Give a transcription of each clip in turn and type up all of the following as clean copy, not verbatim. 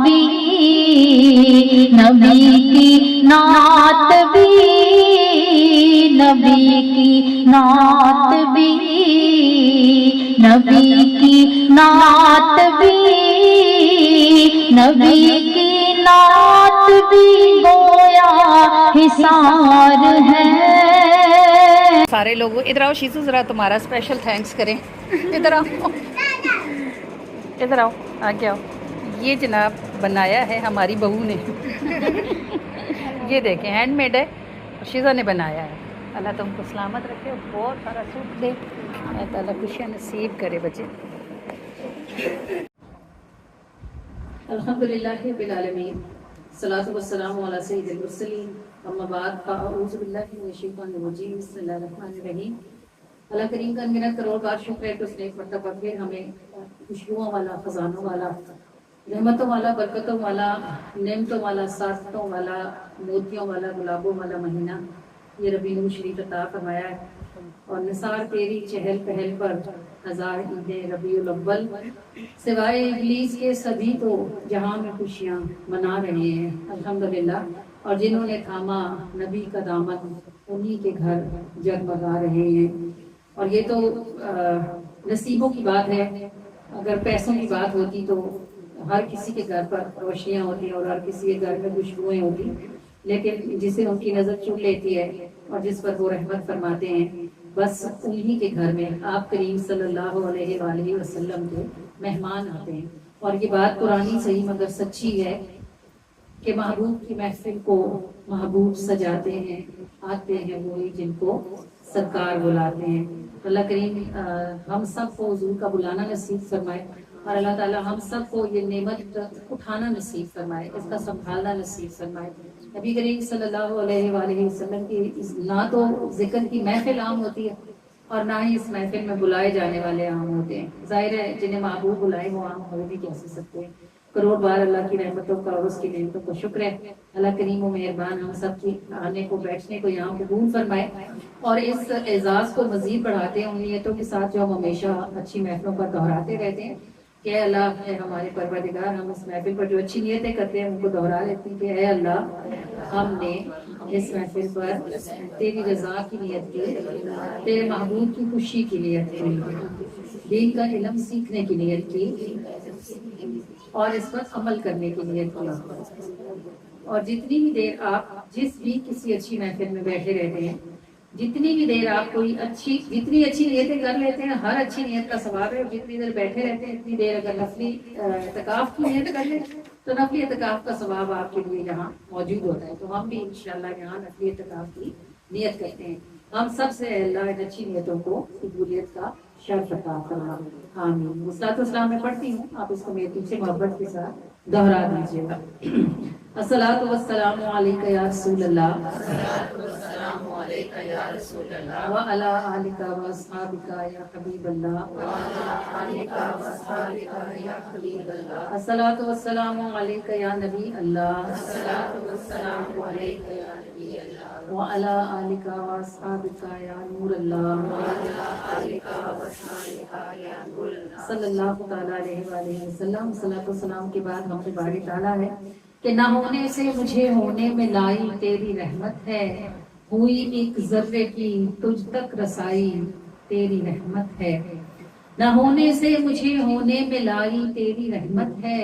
بھی، نبی کی نعت بھی، نبی کی نعت بھی، نبی کی نعت بھی، نبی کی نعت بھی گویا حصار ہے۔ سارے لوگ ادھر آؤ، شیزو ذرا تمہارا اسپیشل تھینکس کریں، ادھر آؤ، ادھر آؤ، آگے آؤ۔ یہ جناب بنایا ہے ہماری بہو نے، یہ دیکھیں ہینڈ میڈ ہے، شیزا نے بنایا ہے۔ اللہ تم کو سلامت رکھے اور بہت سارا سکھ دے، اللہ تعالیٰ خوشیاں نصیب کرے بچے۔ الحمدللہ رب العالمین، الصلاۃ والسلام علی سید المرسلین، اما بعد فاعوذ باللہ من الشیطان الرجیم، بسم اللہ الرحمن الرحیم۔ اللہ کریم کا میرا کروڑ بار شکر ہے کہ اس نے ایک مرتبہ پھر ہمیں خوشبوؤں والا، خزانوں والا، رحمتوں والا، برکتوں والا، نعمتوں والا، سعادتوں والا، موتیوں والا، گلابوں والا مہینہ یہ ربیع شریف عطا فرمایا ہے، اور نثار تیری چہل پہل پر ہزار عیدیں ربیع الاول، سوائے ابلیس کے سبھی تو جہاں میں خوشیاں منا رہے ہیں الحمدللہ، اور جنہوں نے تھاما نبی کا دامن انہی کے گھر جگمگا رہے ہیں۔ اور یہ تو نصیبوں کی بات ہے، اگر پیسوں کی بات ہوتی تو ہر کسی کے گھر پر روشنیاں ہوتی اور ہر کسی کے گھر میں خوشبوئیں ہوتی، لیکن جسے ان کی نظر چن لیتی ہے اور جس پر وہ رحمت فرماتے ہیں، بس انہی کے گھر میں آپ کریم صلی اللہ علیہ وآلہ وسلم کے مہمان آتے ہیں۔ اور یہ بات پرانی صحیح مگر سچی ہے کہ محبوب کی محفل کو محبوب سجاتے ہیں، آتے ہیں وہی جن کو سرکار بلاتے ہیں۔ اللہ کریم ہم سب کو حضور کا بلانا نصیب فرمائے، اور اللہ تعالی ہم سب کو یہ نعمت اٹھانا نصیب فرمائے، اس کا سنبھالنا نصیب فرمائے۔ نبی کریم صلی اللہ علیہ وآلہ وسلم کی نہ تو ذکر کی محفل عام ہوتی ہے اور نہ ہی اس محفل میں بلائے جانے والے عام ہوتے ہیں۔ ظاہر ہے جنہیں محبوب بلائے وہ عام ہو بھی کیسے سکتے ہیں۔ کروڑ بار اللہ کی رحمتوں کا اور اس کی نعمتوں کا شکر ہے۔ اللہ کریم و مہربان ہم سب کی آنے کو، بیٹھنے کو یہاں قبول فرمائے، اور اس اعزاز کو مزید بڑھاتے ہیں ان نیتوں کے ساتھ جو ہم ہمیشہ اچھی محفلوں پر دہراتے رہتے ہیں کہ اے اللہ، اے ہمارے پروردگار، ہم اس محفل پر جو اچھی نیتیں کرتے ہیں ان کو دہرا لیتے ہیں کہ اے اللہ، ہم نے اس محفل پر تیری رضا کی نیت کی، تیرے محبوب کی خوشی کی نیت کی، دین کا علم سیکھنے کی نیت کی، اور اس پر عمل کرنے کی نیت کی۔ اور جتنی بھی دیر آپ جس بھی کسی اچھی محفل میں بیٹھے رہتے ہیں، جتنی بھی دیر آپ کوئی جتنی اچھی نیتیں کر لیتے ہیں، ہر اچھی نیت کا ثواب ہے، اور جتنی دیر بیٹھے رہتے ہیں اتنی دیر اگر نفلی اعتکاف کی نیت کر لیں تو نفلی اعتکاف کا ثواب آپ کے لیے یہاں موجود ہوتا ہے۔ تو ہم بھی انشاءاللہ یہاں نفلی اعتکاف کی نیت کرتے ہیں۔ ہم سب سے اللہ ان اچھی نیتوں کو قبولیت کا شرف عطا فرما، آمین۔ الصلوۃ والسلام میں پڑھتی ہوں، آپ اس کو میرے پیچھے محبت کے ساتھ دہرا دیجیے گا۔ الصلوۃ والسلام علیک یا رسول اللہ، وعلی آلک واصحابک یا حبیب اللہ، الصلوۃ والسلام علیک یا نبی اللہ، وعلی آلک واصحابک یا نور اللہ، صلی اللہ تعالیٰ علیہ وآلہ وسلم۔ صلاۃ والسلام کے بعد ہم سے باری تعالیٰ ہے کہ نہ ہونے سے مجھے ہونے میں لائی تیری رحمت ہے، ہوئی ایک ذرے کی تجھ تک رسائی تیری رحمت ہے۔ نہ ہونے سے مجھے ہونے میں لائی تیری رحمت ہے،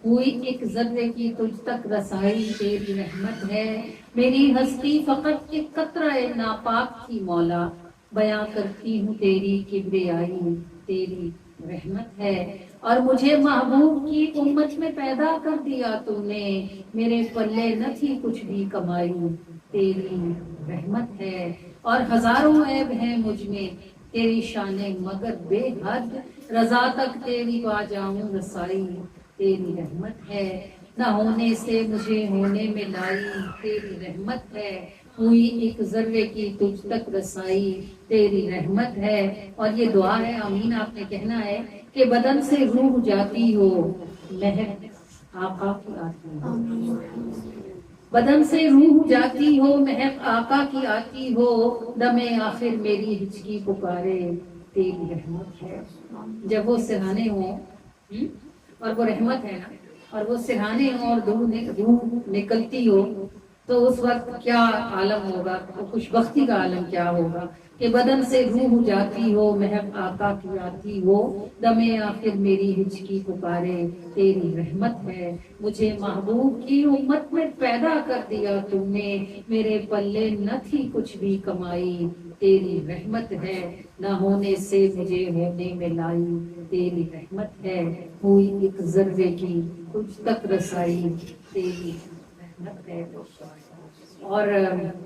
ہوئی ایک ذرے کی تجھ تک رسائی تیری رحمت ہے۔ میری ہستی فقط ایک قطرہ ناپاک کی مولا، بیاں کرتی ہوں تیری کبریائی تیری رحمت ہے۔ اور مجھے محبوب کی امت میں پیدا کر دیا تو نے، میرے پلے نہ تھی کچھ بھی کمائی تیری رحمت ہے۔ اور ہزاروں عیب ہیں مجھ میں تیری شان مگر بے حد، رضا تک تیری پا جاؤں رسائی تیری رحمت ہے۔ نہ ہونے سے مجھے ہونے میں لائی تیری رحمت ہے، ہوئی ایک ذرے کی تجھ تک رسائی تیری رحمت ہے۔ اور یہ دعا ہے، آمین آپ نے کہنا ہے کہ بدن سے روح جاتی ہو مہک آقا کی آتی ہو، بدن سے روح جاتی ہو مہک آقا کی آتی ہو، دم آخر میری ہچکی پکارے تیری رحمت ہے۔ جب وہ سرہانے ہوں اور وہ رحمت ہے نا، اور وہ سرہانے ہوں اور روح نکلتی ہو تو اس وقت کیا عالم ہوگا، وہ خوش بختی کا عالم کیا ہوگا کہ بدن سے روح جاتی ہو، مہک آقا کی آتی ہو، دم آخر میری ہچکی پکارے تیری رحمت ہے، مجھے محبوب کی امت میں پیدا کر دیا تم نے، میرے پلے نہ تھی کچھ بھی کمائی تیری رحمت ہے، نہ ہونے سے مجھے ہونے میں لائی تیری رحمت ہے، ہوئی ایک ذرے کی کچھ تک رسائی تیری رحمت ہے۔ اور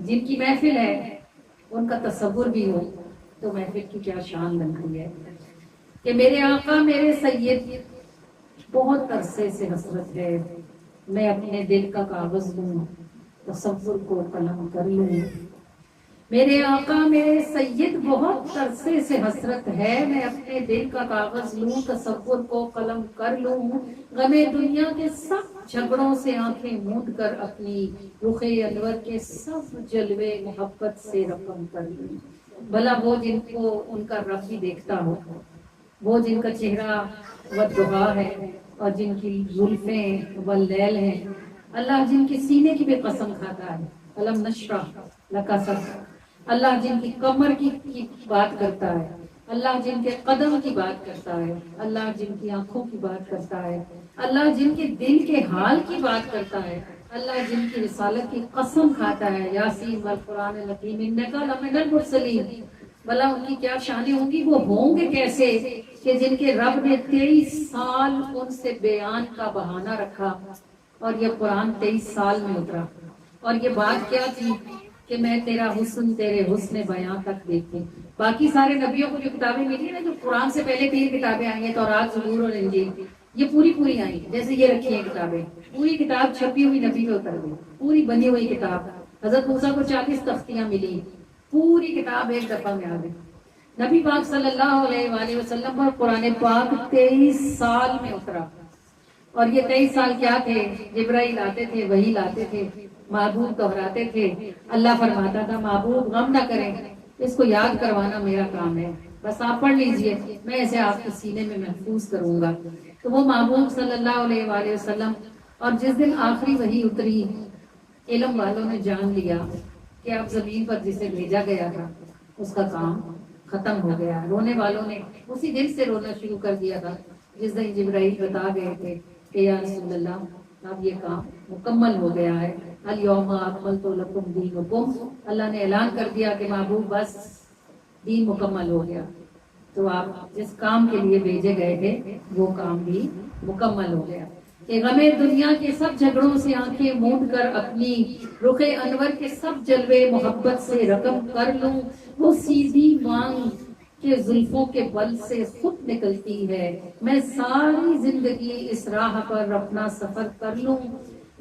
جن کی محفل ہے ان کا تصور بھی ہو تو محفل کی کیا شان بنتی ہے کہ میرے آقا میرے سید بہت عرصے سے حسرت ہے، میں اپنے دل کا کاغذ لوں تصور کو قلم کر لوں، میرے آقا میرے سید بہت عرصے سے حسرت ہے، میں اپنے دل کا کاغذ لوں تصور کو قلم کر لوں، غم دنیا کے سب جھگڑوں سے آنکھیں موند کر اپنی رخ انور کے سب جلوے محبت سے رقم کر لوں، بھلا وہ جن کو ان کا رب بھی دیکھتا ہو، وہ جن کا چہرہ والضحیٰ ہے اور جن کی زلفیں واللیل ہیں، اللہ جن کے سینے کی بھی قسم کھاتا ہے، علم نشرح لک صدرک، اللہ جن کی کمر کی بات کرتا ہے، اللہ جن کے قدم کی بات کرتا ہے، اللہ جن کی آنکھوں کی بات کرتا ہے، اللہ جن کے دل کے حال کی بات کرتا ہے، اللہ جن کی رسالت کی قسم کھاتا ہے، یاسین والقرآن الحکیم انک لمن المرسلین، بھلا ان کی کیا شانیں ہوں گی، وہ ہوں گے کیسے کہ جن کے رب نے 23 سال ان سے بیان کا بہانہ رکھا اور یہ قرآن 23 سال میں اترا، اور یہ بات کیا تھی کہ میں تیرا حسن تیرے حسن بیان تک دیکھتی، باقی سارے نبیوں کو جو کتابیں ملی ہیں نا، جو قرآن سے پہلے 3 کتابیں آئی ہیں، تورات، زبور اور انجیل، یہ پوری آئی ہیں، جیسے یہ رکھی ہیں کتابیں، پوری کتاب چھپی ہوئی نبی پہ اتر گئی، پوری بنی ہوئی کتاب، حضرت موسیٰ کو 40 تختیاں ملی، پوری کتاب ایک دفعہ میں آ گئی، نبی پاک صلی اللہ علیہ وآلہ وسلم پر قرآن پاک 23 سال میں اترا، اور یہ 23 سال کیا تھے، جبرائیل آتے تھے، وحی لاتے تھے، محبوب دہراتے تھے، اللہ فرماتا تھا محبوب غم نہ کریں، اس کو یاد کروانا میرا کام ہے، بس آپ پڑھ لیجئے، میں اسے آپ کے سینے میں محفوظ کروں گا، تو وہ محبوب صلی اللہ علیہ وآلہ وسلم، اور جس دن آخری وحی اتری، علم والوں نے جان لیا کہ اب زمین پر جسے بھیجا گیا تھا اس کا کام ختم ہو گیا، رونے والوں نے اسی دن سے رونا شروع کر دیا تھا جس دن جبرائیل بتا گئے تھے کہ یا رسول اللہ اب یہ کام مکمل ہو گیا ہے، الیوم اکملت لکم دینکم، اللہ نے اعلان کر دیا کہ محبوب بس دین مکمل ہو گیا، تو آپ جس کام کے لیے بھیجے گئے تھے وہ کام بھی مکمل ہو گیا، کہ غم دنیا کے سب جھگڑوں سے آنکھیں موند کر اپنی رخ انور کے سب جلوے محبت سے رقم کر لوں، وہ سیدھی مانگ کے زلفوں کے بل سے خود نکلتی ہے، میں ساری زندگی اس راہ پر اپنا سفر کر لوں،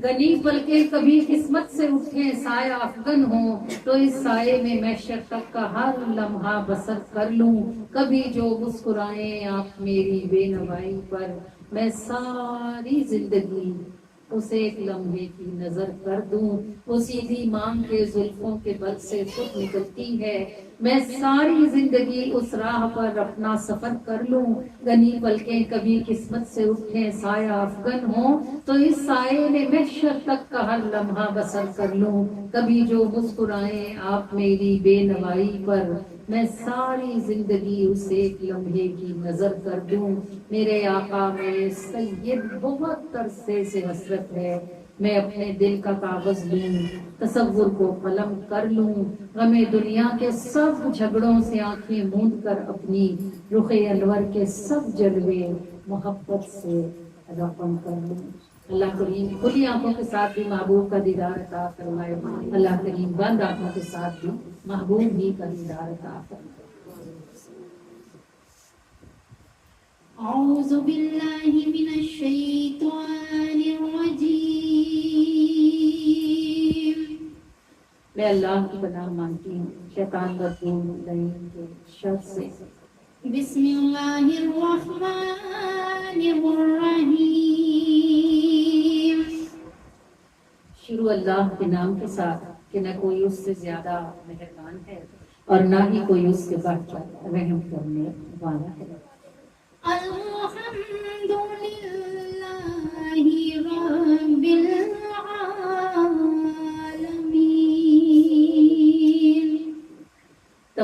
گنی پلکیں کبھی قسمت سے اٹھیں سایہ افغن ہوں تو اس سائے میں محشر تک کا ہر لمحہ بسر کر لوں، کبھی جو مسکرائیں آپ میری بے نوائی پر، میں ساری زندگی اسے ایک لمحے کی نظر کر دوں، وہ سیدھی مانگ کے زلفوں کے بل سے خود نکلتی ہے، میں ساری زندگی اس راہ پر اپنا سفر کر لوں، گنی پلکیں کبھی قسمت سے اٹھیں سایہ افغن ہوں تو اس سائے میں محشر تک کا ہر لمحہ بسر کر لوں، کبھی جو مسکرائیں آپ میری بے نوائی پر، میں ساری زندگی اسے ایک لمحے کی نظر کر دوں، میرے آقا میرے سید بہت عرصے سے حسرت ہے، میں اپنے دل کا کاغذ لوں تصور کو قلم کر لوں، غم دنیا کے سب جھگڑوں سے آنکھیں موند کر اپنی رخ انور کے سب جلوے محبت سے رقم کر لوں، اللہ کریم کھلی آنکھوں کے ساتھ بھی محبوب کا دیدار عطا فرمائے، اللہ کریم بند آنکھوں کے ساتھ بھی محبوب ہی کا دیدار عطا فرمائے۔ اعوذ باللہ من الشیطان الرجیم، میں اللہ کی پناہ مانگتی ہوں شیطان رجیم لعین کے شر سے۔ بسم اللہ الرحمن الرحیم، شروع اللہ کے نام کے ساتھ کہ نہ کوئی اس سے زیادہ مہربان ہے اور نہ ہی کوئی اس کے بڑھ کر رحم کرنے والا ہے۔ الحمد للہ